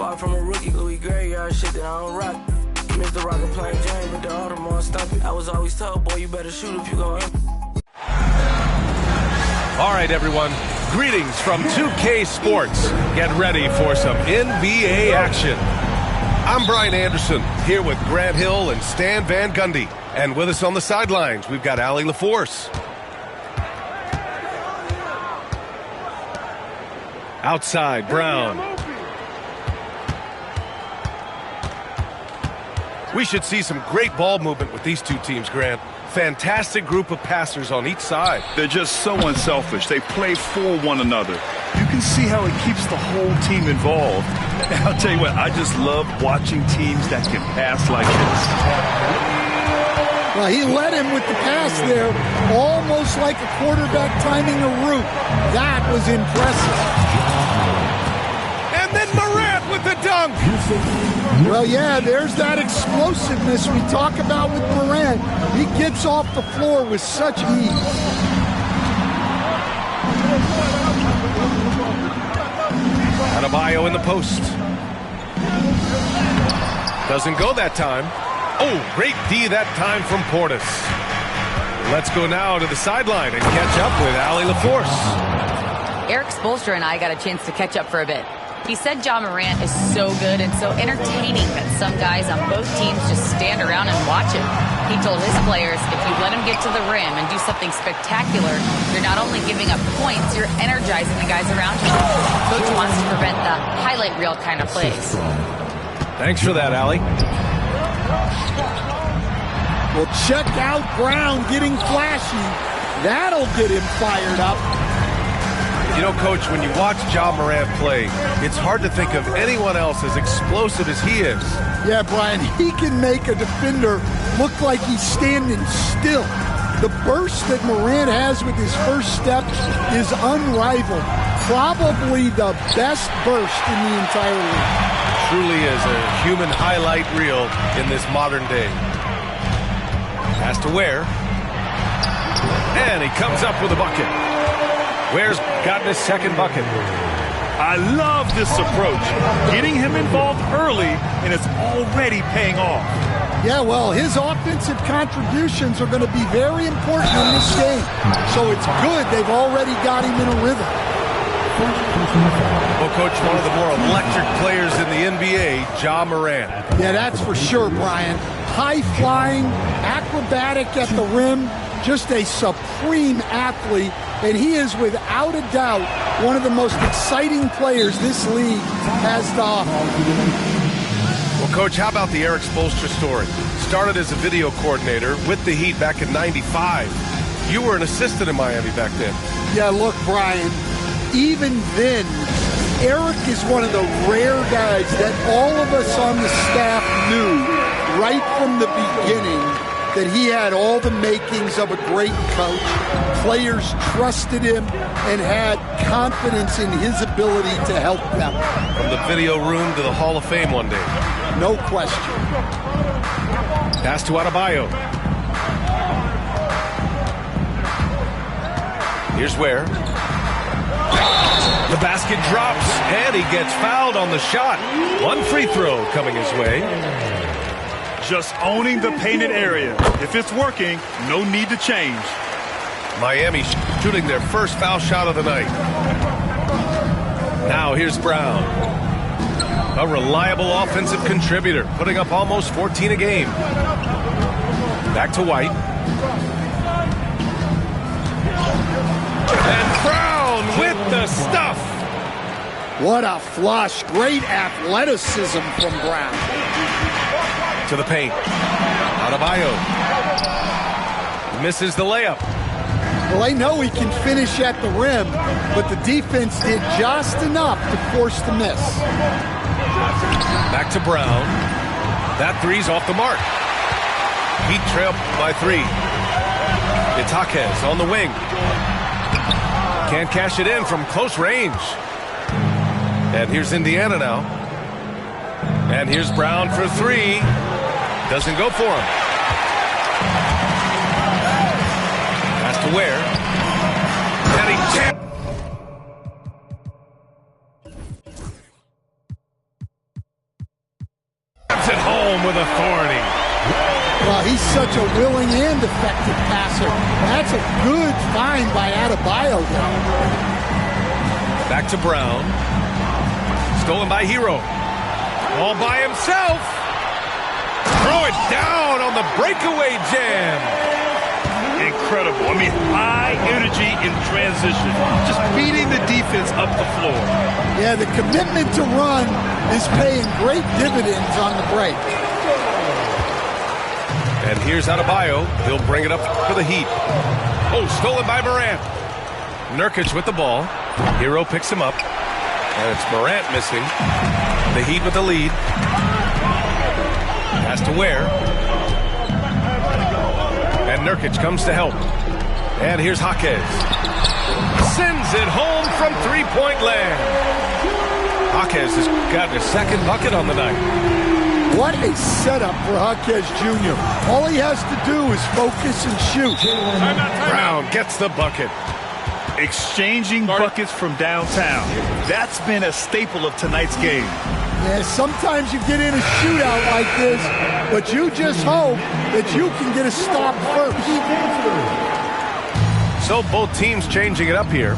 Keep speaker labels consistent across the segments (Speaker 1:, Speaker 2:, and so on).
Speaker 1: Far from a rookie, Louis Graveyard shit that I don't rock. Mr. Rock and plain Jane with the Audemars stumpy. I was always told, boy, you better shoot if you go in.
Speaker 2: All right, everyone. Greetings from 2K Sports. Get ready for some NBA action. I'm Brian Anderson, here with Grant Hill and Stan Van Gundy. And with us on the sidelines, we've got Allie LaForce. Outside, Brown. We should see some great ball movement with these two teams, Grant. Fantastic group of passers on each side.
Speaker 3: They're just so unselfish. They play for one another. You can see how it keeps the whole team involved. And I'll tell you what, I just love watching teams that can pass like this.
Speaker 4: Well, he led him with the pass there, almost like a quarterback timing a route. That was impressive.
Speaker 2: And then Morant with the dunk.
Speaker 4: Well, yeah, there's that explosiveness we talk about with Morant. He gets off the floor with such ease.
Speaker 2: Adebayo in the post. Doesn't go that time. Oh, great D that time from Portis. Let's go now to the sideline and catch up with Allie LaForce.
Speaker 5: Erik Spoelstra and I got a chance to catch up for a bit. He said Ja Morant is so good and so entertaining that some guys on both teams just stand around and watch him. He told his players, if you let him get to the rim and do something spectacular, you're not only giving up points, you're energizing the guys around him. Coach wants to prevent the highlight reel kind of plays.
Speaker 2: Thanks for that, Allie.
Speaker 4: Well, check out Brown getting flashy. That'll get him fired up.
Speaker 2: You know, Coach, when you watch Ja Morant play, it's hard to think of anyone else as explosive as he is.
Speaker 4: Yeah, Brian, he can make a defender look like he's standing still. The burst that Morant has with his first step is unrivaled. Probably the best burst in the entire league.
Speaker 2: Truly is a human highlight reel in this modern day. Pass to Ware. And he comes up with a bucket. Ware's gotten his second bucket.
Speaker 3: I love this approach. Getting him involved early, and it's already paying off.
Speaker 4: Yeah, well, his offensive contributions are going to be very important in this game. So it's good they've already got him in a rhythm.
Speaker 2: Well, Coach, one of the more electric players in the NBA, Ja Morant.
Speaker 4: Yeah, that's for sure, Brian. High-flying, acrobatic at the rim, just a supreme athlete. And he is, without a doubt, one of the most exciting players this league has to offer.
Speaker 2: Well, Coach, how about the Erik Spoelstra story? Started as a video coordinator with the Heat back in '95. You were an assistant in Miami back then.
Speaker 4: Yeah, look, Brian, even then, Erik is one of the rare guys that all of us on the staff knew right from the beginning that he had all the makings of a great coach. Players trusted him and had confidence in his ability to help them.
Speaker 2: From the video room to the Hall of Fame one day.
Speaker 4: No question.
Speaker 2: Pass to Adebayo. Here's Ware. The basket drops, and he gets fouled on the shot. One free throw coming his way.
Speaker 3: Just owning the painted area. If it's working, no need to change.
Speaker 2: Miami shooting their first foul shot of the night. Now here's Brown. A reliable offensive contributor, putting up almost 14 a game. Back to White. And Brown with the stuff.
Speaker 4: What a flush. Great athleticism from Brown.
Speaker 2: To the paint. Adebayo. Misses the layup.
Speaker 4: Well, they know he can finish at the rim, but the defense did just enough to force the miss.
Speaker 2: Back to Brown. That three's off the mark. Heat trail by 3. It's Jaquez on the wing. Can't cash it in from close range. And here's Indiana now. And here's Brown for 3. Doesn't go for him. Pass to Ware. And he home with authority.
Speaker 4: Well, he's such a willing and effective passer. That's a good find by Adebayo there.
Speaker 2: Back to Brown. Stolen by Hero. All by himself. Throw it down on the breakaway jam.
Speaker 3: Incredible. I mean, high energy in transition. Just beating the defense up the floor.
Speaker 4: Yeah, the commitment to run is paying great dividends on the break.
Speaker 2: And here's Adebayo. He'll bring it up for the Heat. Oh, stolen by Morant. Nurkic with the ball. Hero picks him up. And it's Morant missing. The Heat with the lead. Has to Ware. And Nurkic comes to help. And here's Jaquez. Sends it home from three-point land. Jaquez has got his second bucket on the night.
Speaker 4: What a setup for Jaquez Jr. All he has to do is focus and shoot.
Speaker 2: Brown gets the bucket.
Speaker 3: Exchanging buckets from downtown. That's been a staple of tonight's game.
Speaker 4: Yeah, sometimes you get in a shootout like this, but you just hope that you can get a stop first.
Speaker 2: So both teams changing it up here.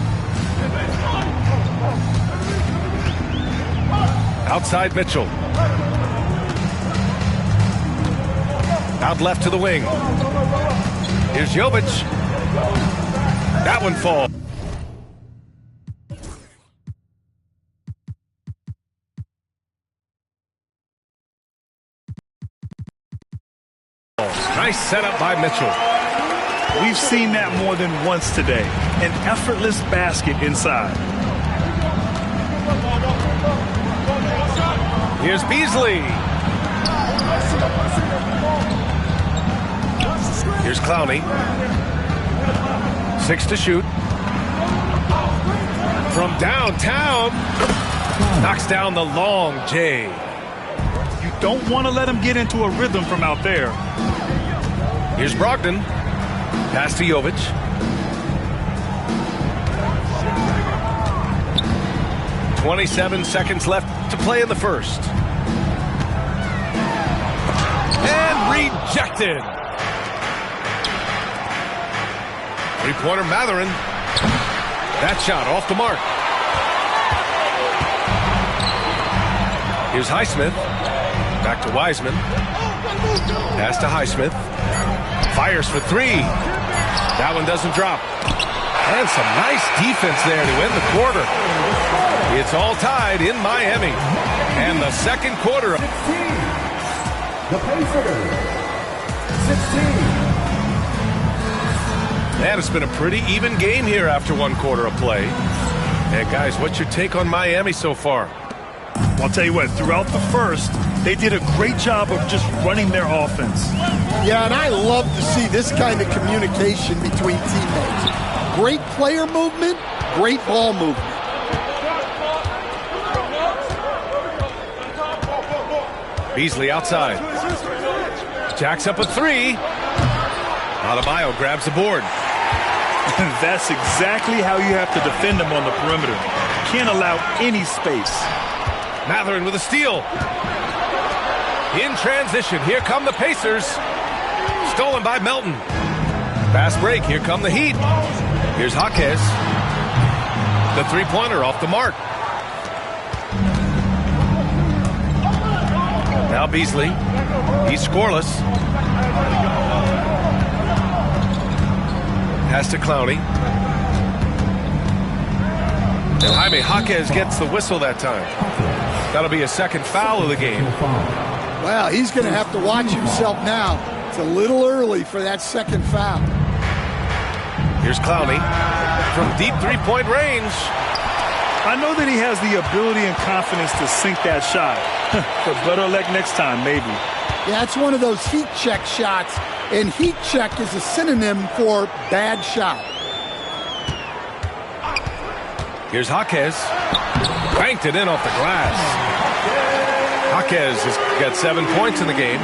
Speaker 2: Outside Mitchell. Out left to the wing. Here's Jovic. That one falls. Nice setup by Mitchell.
Speaker 3: We've seen that more than once today. An effortless basket inside.
Speaker 2: Here's Beasley. Here's Clowney. 6 to shoot. From downtown. Knocks down the long J.
Speaker 3: You don't want to let him get into a rhythm from out there.
Speaker 2: Here's Brogdon. Pass to Jovic. "27 seconds left to play in the first. And rejected. Three-pointer Mathurin. That shot off the mark. Here's Highsmith. Back to Wiseman. Pass to Highsmith. Fires for three. That one doesn't drop. And some nice defense there to end the quarter. It's all tied in Miami. And the second quarter.
Speaker 6: 16. The Pacers. 16.
Speaker 2: Man, it's been a pretty even game here after one quarter of play. And guys, what's your take on Miami so far?
Speaker 3: I'll tell you what, throughout the first, they did a great job of just running their offense.
Speaker 4: Yeah, and I love to see this kind of communication between teammates. Great player movement, great ball movement.
Speaker 2: Beasley outside. Jacks up a three. Adebayo grabs the board.
Speaker 3: That's exactly how you have to defend them on the perimeter. Can't allow any space.
Speaker 2: Mathurin with a steal. In transition, here come the Pacers. Stolen by Melton. Fast break, here come the Heat. Here's Jaquez. The three-pointer off the mark. Now Beasley. He's scoreless. Pass to Clowney. And Jaime Jaquez gets the whistle that time. That'll be a second foul of the game.
Speaker 4: Well, he's going to have to watch himself now. It's a little early for that second foul.
Speaker 2: Here's Clowney from deep three-point range.
Speaker 3: I know that he has the ability and confidence to sink that shot. But better luck next time, maybe.
Speaker 4: Yeah, it's one of those heat check shots, and heat check is a synonym for bad shot.
Speaker 2: Here's Jaquez. Banked it in off the glass. Jaquez has got 7 points in the game.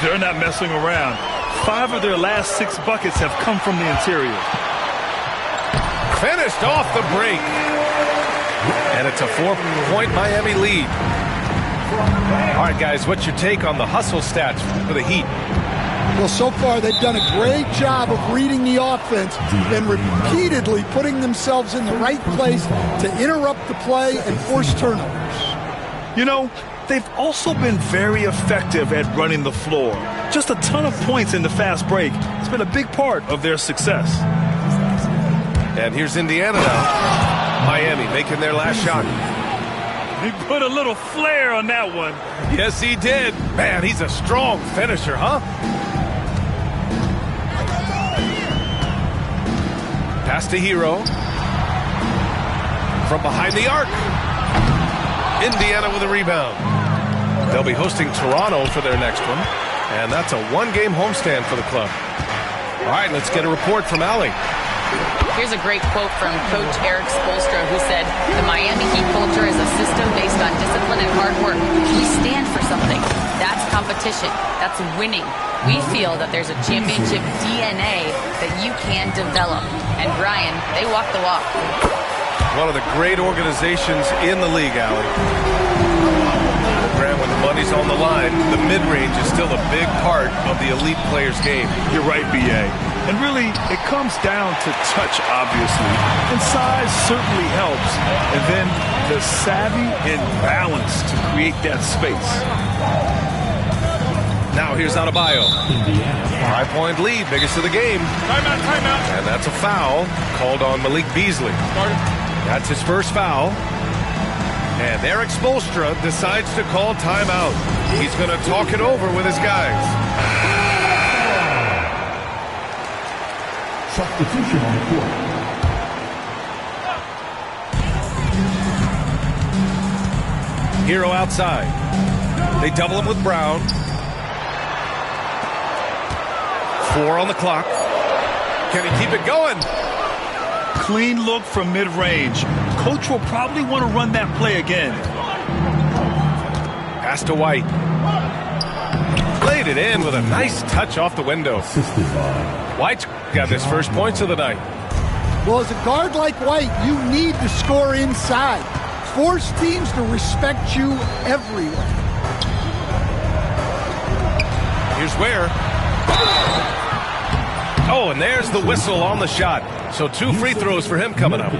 Speaker 3: They're not messing around. 5 of their last 6 buckets have come from the interior.
Speaker 2: Finished off the break. And it's a 4-point Miami lead. All right, guys, what's your take on the hustle stats for the Heat?
Speaker 4: Well, so far they've done a great job of reading the offense and repeatedly putting themselves in the right place to interrupt the play and force turnovers.
Speaker 3: You know, they've also been very effective at running the floor. Just a ton of points in the fast break. It's been a big part of their success.
Speaker 2: And here's Indiana now. Miami making their last shot.
Speaker 3: He put a little flair on that one.
Speaker 2: Yes, he did. Man, he's a strong finisher, huh? Pass to Hero. From behind the arc. Indiana with a rebound. They'll be hosting Toronto for their next one. And that's a one-game homestand for the club. All right, let's get a report from Allie.
Speaker 5: Here's a great quote from Coach Erik Spoelstra, who said, "The Miami Heat culture is a system based on discipline and hard work. We stand for something. That's competition. That's winning. We feel that there's a championship DNA that you can develop." And Brian, they walk the walk.
Speaker 2: One of the great organizations in the league, Allie. Grant, when the money's on the line, the mid-range is still a big part of the elite player's game.
Speaker 3: You're right, B.A. And really, it comes down to touch, obviously. And size certainly helps. And then the savvy and balance to create that space.
Speaker 2: Now here's Adebayo. 5-point lead, biggest of the game.
Speaker 3: Timeout, timeout.
Speaker 2: And that's a foul called on Malik Beasley. That's his first foul. And Erik Spoelstra decides to call timeout. He's going to talk it over with his guys.
Speaker 6: Substitution on the court.
Speaker 2: Hero outside. They double him with Brown. 4 on the clock. Can he keep it going?
Speaker 3: Clean look from mid-range. Coach will probably want to run that play again.
Speaker 2: Pass to White. Played it in with a nice touch off the window. White's got his first points of the night.
Speaker 4: Well, as a guard like White, you need to score inside. Force teams to respect you everywhere.
Speaker 2: Here's Ware. Oh, and there's the whistle on the shot. So 2 free throws for him coming up.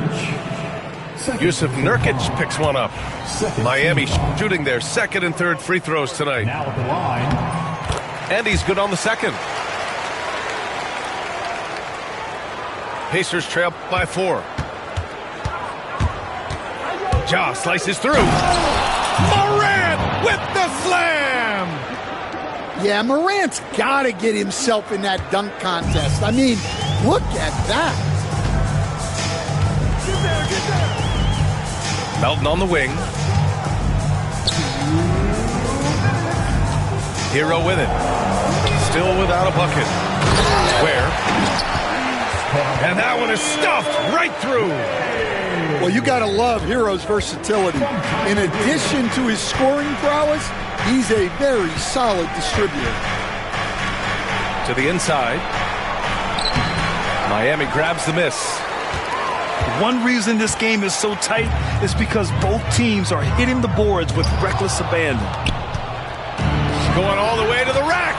Speaker 2: Yusuf Nurkic picks one up. Miami shooting their second and third free throws tonight.
Speaker 6: Now at the line.
Speaker 2: And he's good on the second. Pacers trail by 4. Ja slices through. Morant with the slam!
Speaker 4: Yeah, Morant's got to get himself in that dunk contest. I mean, look at that.
Speaker 2: Melton on the wing. Hero with it. Still without a bucket. Where? And that one is stuffed right through.
Speaker 4: Well, you got to love Hero's versatility. In addition to his scoring prowess, he's a very solid distributor.
Speaker 2: To the inside. Miami grabs the miss.
Speaker 3: One reason this game is so tight is because both teams are hitting the boards with reckless abandon.
Speaker 2: Going all the way to the rack.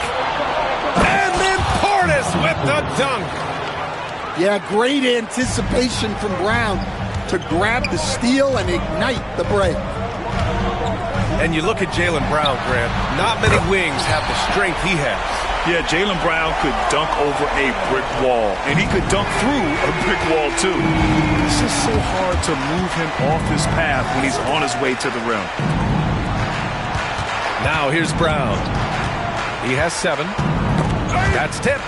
Speaker 2: And then Portis with the dunk.
Speaker 4: Yeah, great anticipation from Brown to grab the steal and ignite the break.
Speaker 2: And you look at Jaylen Brown, Grant. Not many wings have the strength he has.
Speaker 3: Yeah, Jaylen Brown could dunk over a brick wall, and he could dunk through a brick wall, too. It's just so hard to move him off his path when he's on his way to the rim.
Speaker 2: Now here's Brown. He has 7. That's tipped.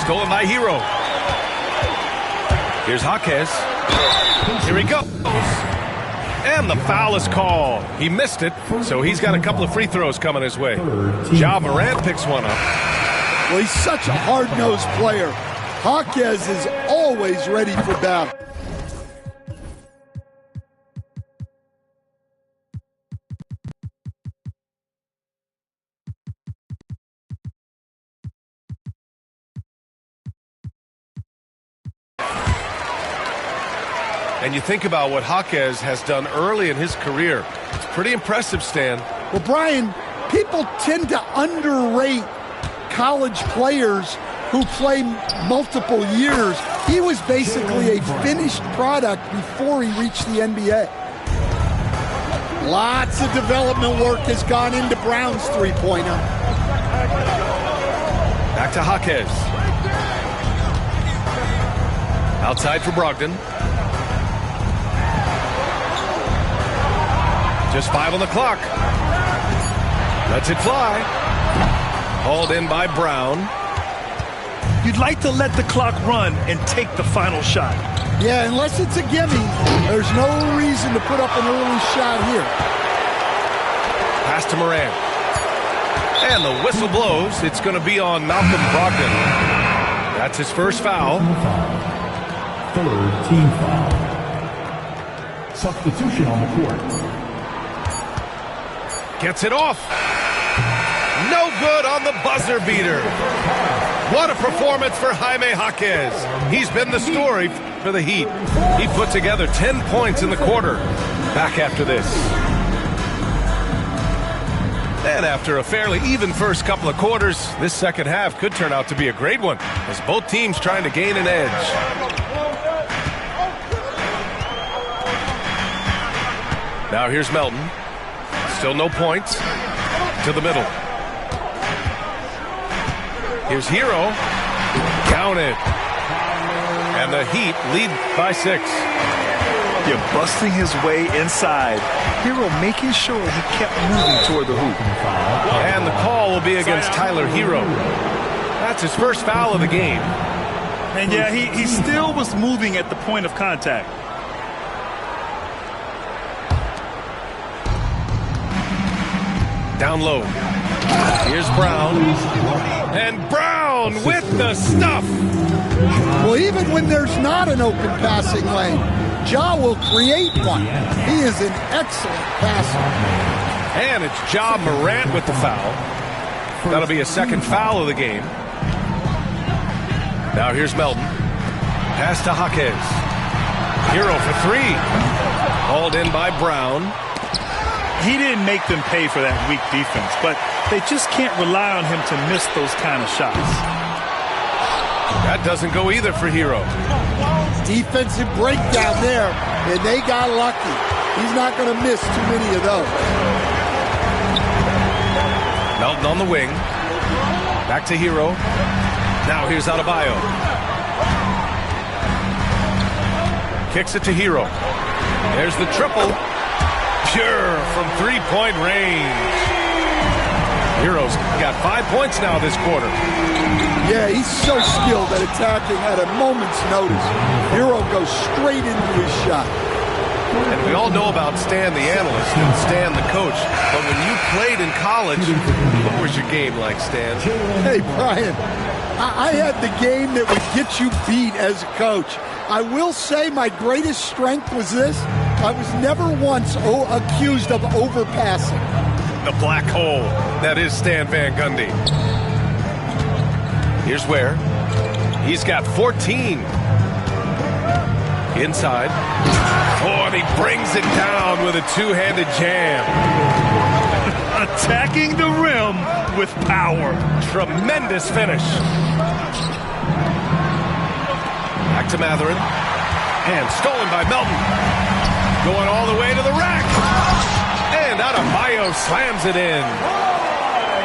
Speaker 2: Stolen by Hero. Here's Jaquez. Here he goes. And the foul is called. He missed it, so he's got a couple of free throws coming his way. Ja Morant picks one up.
Speaker 4: Well, he's such a hard-nosed player. Jaquez is always ready for battle.
Speaker 2: And you think about what Jaquez has done early in his career. It's pretty impressive, Stan.
Speaker 4: Well, Brian, people tend to underrate college players who play multiple years. He was basically a finished product before he reached the NBA. Lots of development work has gone into Brown's three-pointer.
Speaker 2: Back to Jaquez. Outside for Brogdon. Just 5 on the clock. Lets it fly. Hauled in by Brown.
Speaker 3: You'd like to let the clock run and take the final shot.
Speaker 4: Yeah, unless it's a gimme, there's no reason to put up an early shot here.
Speaker 2: Pass to Morant. And the whistle blows. It's going to be on Malcolm Brogdon. That's his first foul.
Speaker 6: Third team foul. Substitution on the court.
Speaker 2: Gets it off. No good on the buzzer beater. What a performance for Jaime Jaquez. He's been the story for the Heat. He put together 10 points in the quarter. Back after this. And after a fairly even first couple of quarters, this second half could turn out to be a great one as both teams trying to gain an edge. Now here's Melton. Still no points. To the middle. Here's Hero. Count it. And the Heat lead by 6.
Speaker 3: You're busting his way inside. Hero making sure he kept moving toward the hoop.
Speaker 2: And the call will be against Tyler Hero. That's his first foul of the game.
Speaker 3: And yeah, he still was moving at the point of contact.
Speaker 2: Down low. Here's Brown. And Brown with the stuff.
Speaker 4: Well, even when there's not an open passing lane, Ja will create one. He is an excellent passer.
Speaker 2: And it's Ja Morant with the foul. That'll be a second foul of the game. Now here's Melton. Pass to Jaquez. Hero for 3. Hauled in by Brown.
Speaker 3: He didn't make them pay for that weak defense, but they just can't rely on him to miss those kind of shots.
Speaker 2: That doesn't go either for Hero.
Speaker 4: Defensive breakdown there, and they got lucky. He's not going to miss too many of those.
Speaker 2: Melton on the wing. Back to Hero. Now here's Adebayo. Kicks it to Hero. There's the triple. Pure from three-point range. Hero's got 5 points now this quarter.
Speaker 4: Yeah, he's so skilled at attacking at a moment's notice. Hero goes straight into his shot.
Speaker 2: And we all know about Stan the analyst and Stan the coach. But when you played in college, what was your game like, Stan?
Speaker 4: Hey, Brian, I had the game that would get you beat as a coach. I will say my greatest strength was this. I was never once accused of overpassing.
Speaker 2: The black hole. That is Stan Van Gundy. Here's Ware. He's got 14. Inside. Oh, and he brings it down with a two-handed jam.
Speaker 3: Attacking the rim with power.
Speaker 2: Tremendous finish. Back to Mathurin. And stolen by Melton. Going all the way to the rack. And Adebayo slams it in.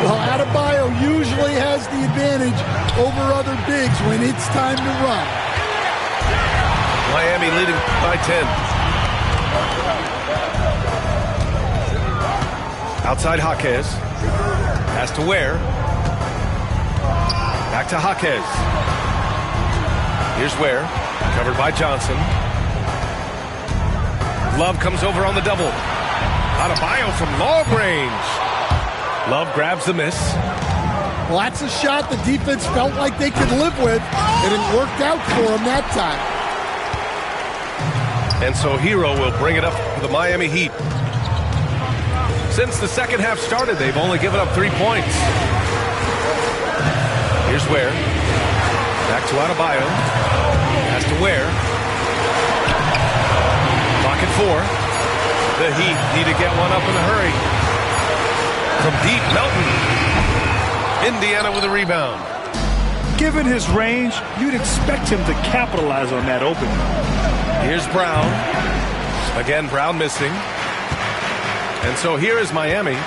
Speaker 4: Well, Adebayo usually has the advantage over other bigs when it's time to run.
Speaker 2: Miami leading by 10. Outside Jaquez. Pass to Ware. Back to Jaquez. Here's Ware. Covered by Johnson. Love comes over on the double. Adebayo from long range. Love grabs the miss.
Speaker 4: Well, that's a shot the defense felt like they could live with, and it worked out for them that time.
Speaker 2: And so Hero will bring it up for the Miami Heat. Since the second half started, they've only given up 3 points. Here's Ware. Back to Adebayo. Pass to Ware. Clock at 4. The Heat need to get one up in a hurry. Indiana with a rebound.
Speaker 3: Given his range, you'd expect him to capitalize on that opening.
Speaker 2: Here's Brown. Again, Brown missing. And so here is Miami.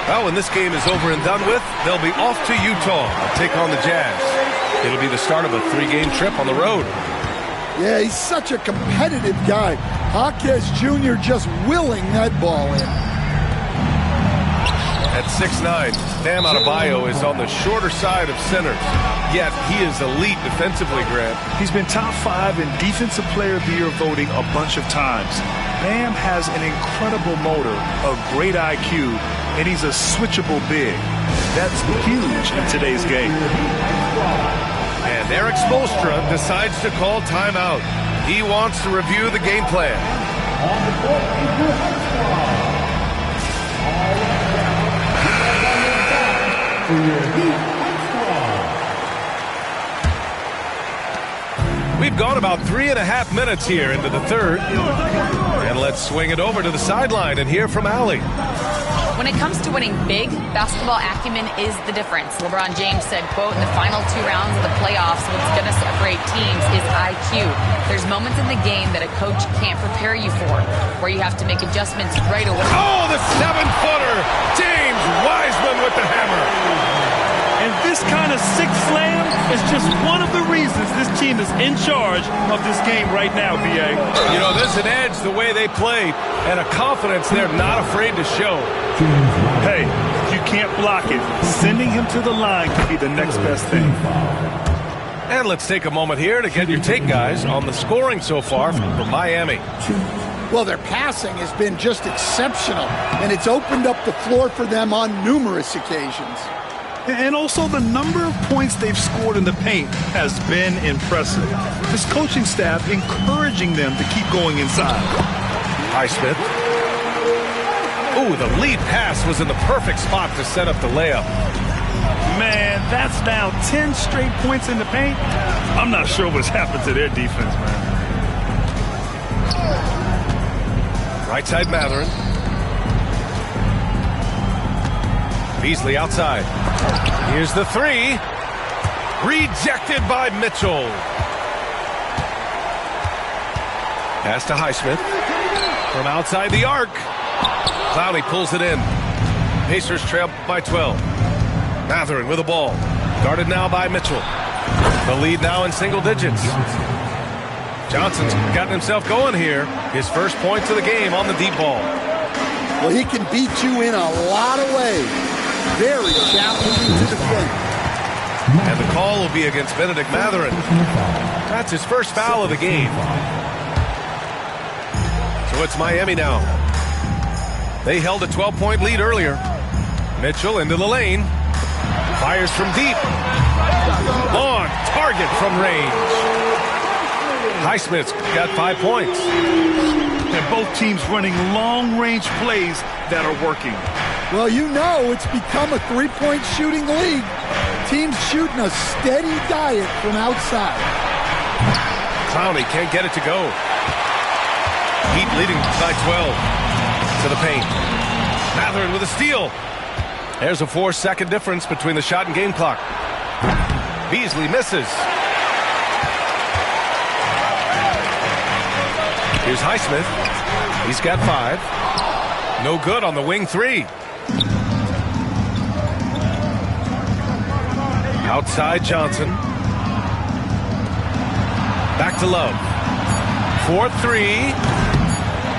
Speaker 2: Well, when this game is over and done with, they'll be off to Utah to take on the Jazz. It'll be the start of a 3-game trip on the road.
Speaker 4: Yeah, he's such a competitive guy. Jaquez Jr. just willing that ball in.
Speaker 2: At 6'9", Bam Adebayo is on the shorter side of centers. Yet he is elite defensively, Grant.
Speaker 3: He's been top 5 in Defensive Player of the Year voting a bunch of times. Bam has an incredible motor, a great IQ, and he's a switchable big. That's huge in today's game.
Speaker 2: And Eric Spoelstra decides to call timeout. He wants to review the game plan. We've gone about 3.5 minutes here into the third. And let's swing it over to the sideline and hear from Allie.
Speaker 5: When it comes to winning big, basketball acumen is the difference. LeBron James said, quote, in the final 2 rounds of the playoffs, what's going to separate teams is IQ. There's moments in the game that a coach can't prepare you for, where you have to make adjustments right away.
Speaker 2: Oh, the 7-footer! James Wiseman with the hammer.
Speaker 3: And this kind of sick slam is just one of the reasons this team is in charge of this game right now, B.A.
Speaker 2: You know, there's an edge the way they play and a confidence they're not afraid to show.
Speaker 3: Hey, if you can't block it, sending him to the line could be the next best thing.
Speaker 2: And let's take a moment here to get your take, guys, on the scoring so far from Miami.
Speaker 4: Well, their passing has been just exceptional, and it's opened up the floor for them on numerous occasions.
Speaker 3: And also the number of points they've scored in the paint has been impressive. This coaching staff encouraging them to keep going inside.
Speaker 2: Highsmith. Ooh, the lead pass was in the perfect spot to set up the layup.
Speaker 3: Man, that's now 10 straight points in the paint. I'm not sure what's happened to their defense, man.
Speaker 2: Right side Mathurin. Beasley outside. Here's the 3. Rejected by Mitchell. Pass to Highsmith. From outside the arc. Clowney pulls it in. Pacers trail by 12. Mathurin with the ball. Guarded now by Mitchell. The lead now in single digits. Johnson's gotten himself going here. His first points of the game on the deep ball.
Speaker 4: Well, he can beat you in a lot of ways. Very challenging to defend.
Speaker 2: And the call will be against Benedict Mathurin. That's his first foul of the game. So it's Miami now. They held a 12-point lead earlier. Mitchell into the lane. Fires from deep. On target from range. Highsmith's got 5 points.
Speaker 3: And both teams running long-range plays that are working.
Speaker 4: Well, you know it's become a three-point shooting league. Teams shooting a steady diet from outside.
Speaker 2: Clowney can't get it to go. Heat leading by 12 to the paint. Mathurin with a steal. There's a 4-second difference between the shot and game clock. Beasley misses. Here's Highsmith. He's got 5. No good on the wing 3. Outside Johnson. Back to Love. 4-3.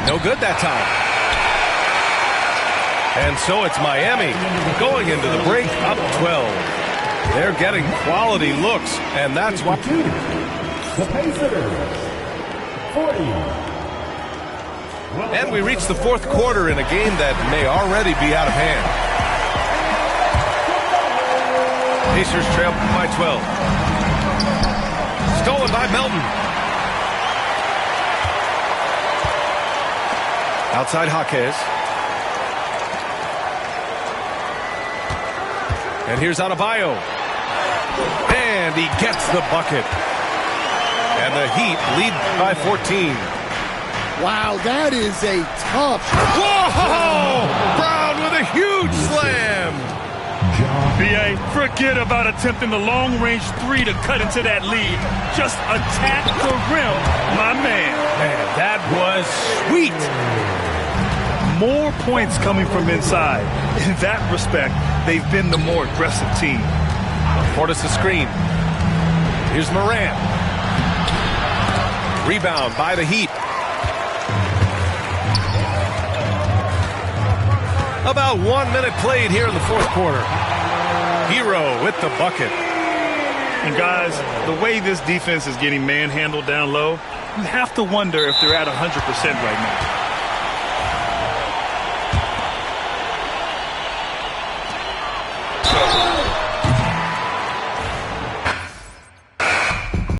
Speaker 2: No good that time. And so it's Miami going into the break up 12. They're getting quality looks, and that's why.
Speaker 6: The Pacers, 40.
Speaker 2: And we reach the fourth quarter in a game that may already be out of hand. Pacers trail by 12. Stolen by Melton. Outside Jaquez. And here's Adebayo. And he gets the bucket. And the Heat lead by 14.
Speaker 4: Wow, that is a tough.
Speaker 2: Whoa! Brown with a huge slam.
Speaker 6: John
Speaker 3: B.A., forget about attempting the long-range three to cut into that lead. Just attack the rim, my man.
Speaker 2: Man, that was sweet.
Speaker 3: More points coming from inside. In that respect, they've been the more aggressive team.
Speaker 2: Portis the screen. Here's Morant. Rebound by the Heat. About 1 minute played here in the fourth quarter. Hero with the bucket.
Speaker 3: And guys, the way this defense is getting manhandled down low, you have to wonder if they're at 100% right now.